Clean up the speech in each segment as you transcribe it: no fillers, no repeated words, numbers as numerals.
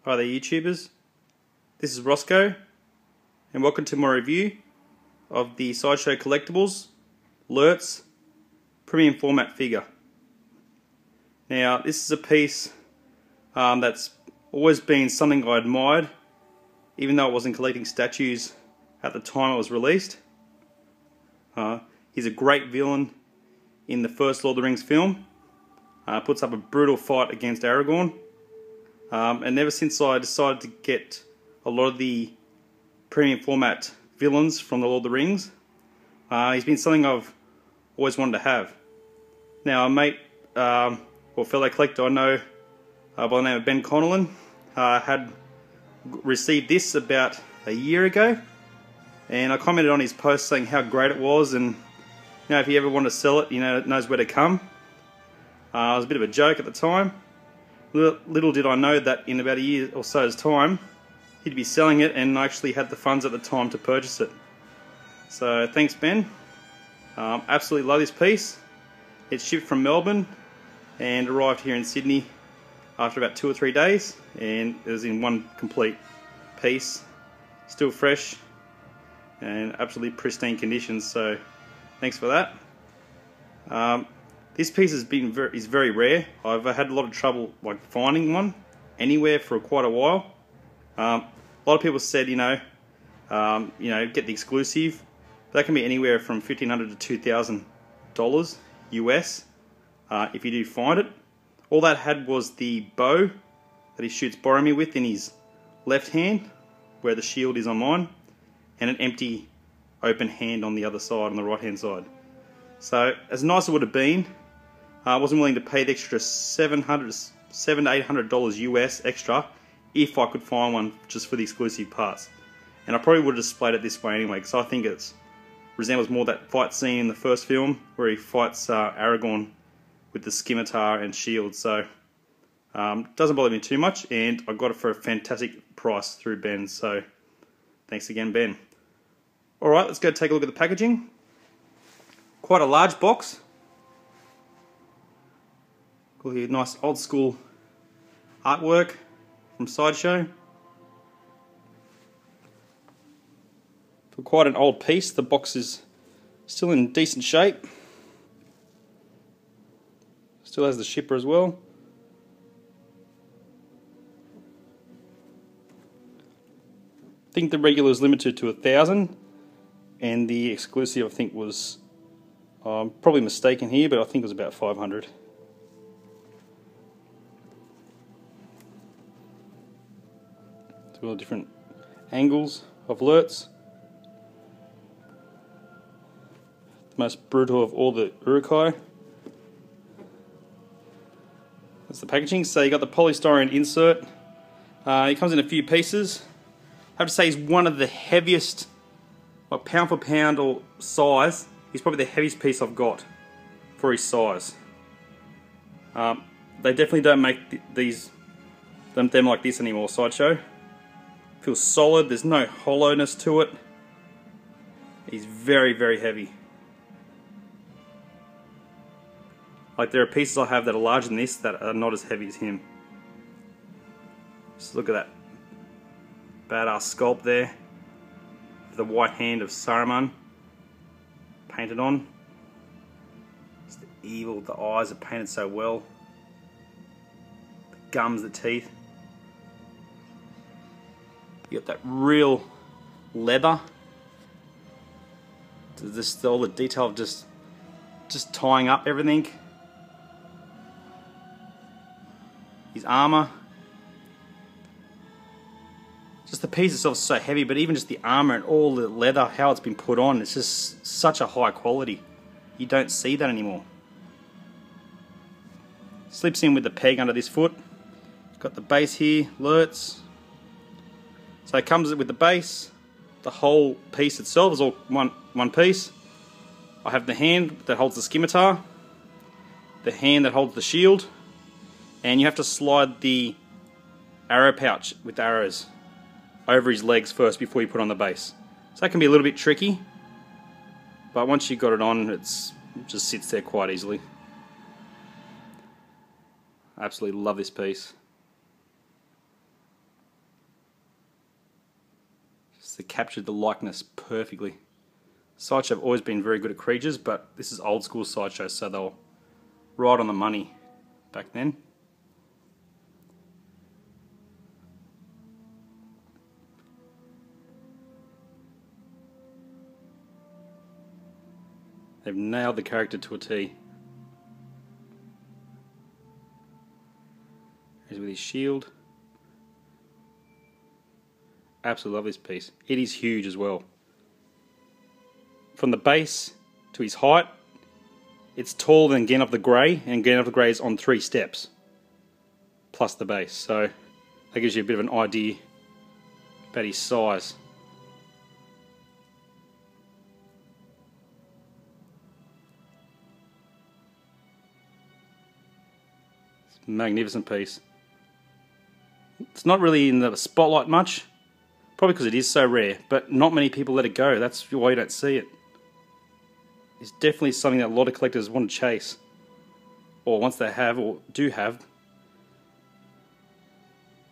Hi there YouTubers, this is Roscoe and welcome to my review of the Sideshow Collectibles Lurtz premium format figure. Now this is a piece that's always been something I admired, even though I wasn't collecting statues at the time it was released. He's a great villain in the first Lord of the Rings film. Puts up a brutal fight against Aragorn. And ever since I decided to get a lot of the premium format villains from the Lord of the Rings, he's been something I've always wanted to have. Now a mate, or fellow collector I know by the name of Ben Connellan, had received this about a year ago, and I commented on his post saying how great it was, and if he ever wanted to sell it, it knows where to come. It was a bit of a joke at the time. Little did I know that in about a year or so's time he'd be selling it, and I actually had the funds at the time to purchase it. So thanks Ben. Absolutely love this piece. It's shipped from Melbourne and arrived here in Sydney after about 2 or 3 days, and it was in one complete piece, still fresh and absolutely pristine condition, so thanks for that. This piece is very rare. I've had a lot of trouble finding one anywhere for quite a while. A lot of people said, get the exclusive. That can be anywhere from $1,500 to $2,000 US if you do find it. All that had was the bow that he shoots Boromir with in his left hand, where the shield is on mine, and an empty open hand on the other side, on the right hand side. So as nice as it would have been, I wasn't willing to pay the extra $700 to $800 US extra if I could find one just for the exclusive parts. And I probably would have displayed it this way anyway, because I think it resembles more that fight scene in the first film where he fights Aragorn with the scimitar and shield. So doesn't bother me too much, and I got it for a fantastic price through Ben. So thanks again, Ben. Alright, let's go take a look at the packaging. Quite a large box. Got here nice old school artwork from Sideshow. For quite an old piece, the box is still in decent shape. Still has the shipper as well. I think the regular is limited to 1,000, and the exclusive I think was, I'm probably mistaken here, but I think it was about 500. All the different angles of Lurtz. The most brutal of all the Uruk-hai. That's the packaging. So you got the polystyrene insert. It comes in a few pieces. I have to say he's one of the heaviest, pound for pound or size. He's probably the heaviest piece I've got for his size. They definitely don't make them like this anymore, Sideshow. Feels solid, there's no hollowness to it. He's very, very heavy. There are pieces I have that are larger than this that are not as heavy as him. Just look at that badass sculpt there. The white hand of Saruman painted on. It's the evil, the eyes are painted so well. The gums, the teeth. You got that real leather. Just all the detail of just tying up everything. His armor. Just the piece itself is so heavy, but even just the armor and all the leather, how it's been put on, it's just such a high quality. You don't see that anymore. Slips in with the peg under this foot. Got the base here, Lurtz. So it comes with the base, the whole piece itself is all one piece. I have the hand that holds the scimitar, the hand that holds the shield, and you have to slide the arrow pouch with arrows over his legs first before you put on the base. So that can be a little bit tricky, but once you've got it on, it just sits there quite easily. I absolutely love this piece. So they captured the likeness perfectly. Sideshow have always been very good at creatures, but this is old school Sideshow, so they'll right on the money back then. They've nailed the character to a T. Here's with his shield. Absolutely love this piece. It is huge as well. From the base to his height, it's taller than Gandalf the Grey, and Gandalf the Grey is on 3 steps, plus the base. So that gives you a bit of an idea about his size. Magnificent piece. It's not really in the spotlight much, probably because it is so rare, but not many people let it go. That's why you don't see it. It's definitely something that a lot of collectors want to chase, or once they have or do have,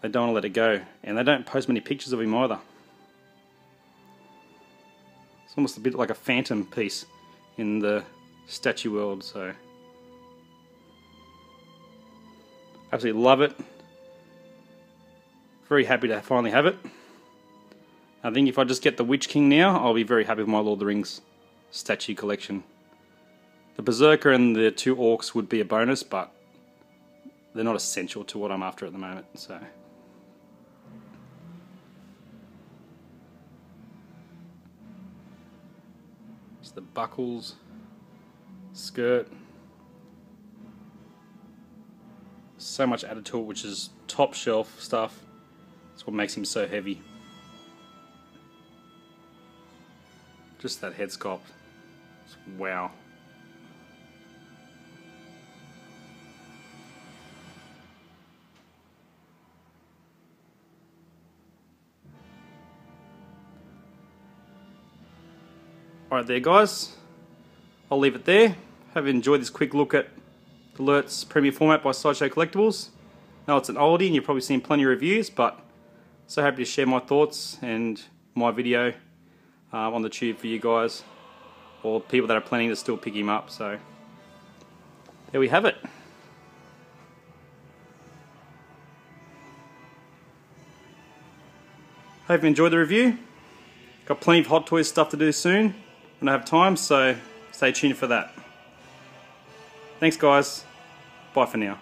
they don't want to let it go, and they don't post many pictures of him either. It's almost a bit like a phantom piece in the statue world, so absolutely love it. Very happy to finally have it. I think if I just get the Witch King now, I'll be very happy with my Lord of the Rings statue collection. The Berserker and the 2 Orcs would be a bonus, but they're not essential to what I'm after at the moment. So it's the buckles, skirt. So much added to it, which is top shelf stuff. That's what makes him so heavy. Just that head sculpt. Wow. Alright there guys, I'll leave it there. Hope you enjoyed this quick look at the Lurtz Premier Format by Sideshow Collectibles. Now it's an oldie and you've probably seen plenty of reviews, but so happy to share my thoughts and my video on the tube for you guys, or people that are planning to still pick him up. So there we have it. Hope you enjoyed the review. Got plenty of Hot Toys stuff to do soon when I have time, so stay tuned for that. Thanks guys, bye for now.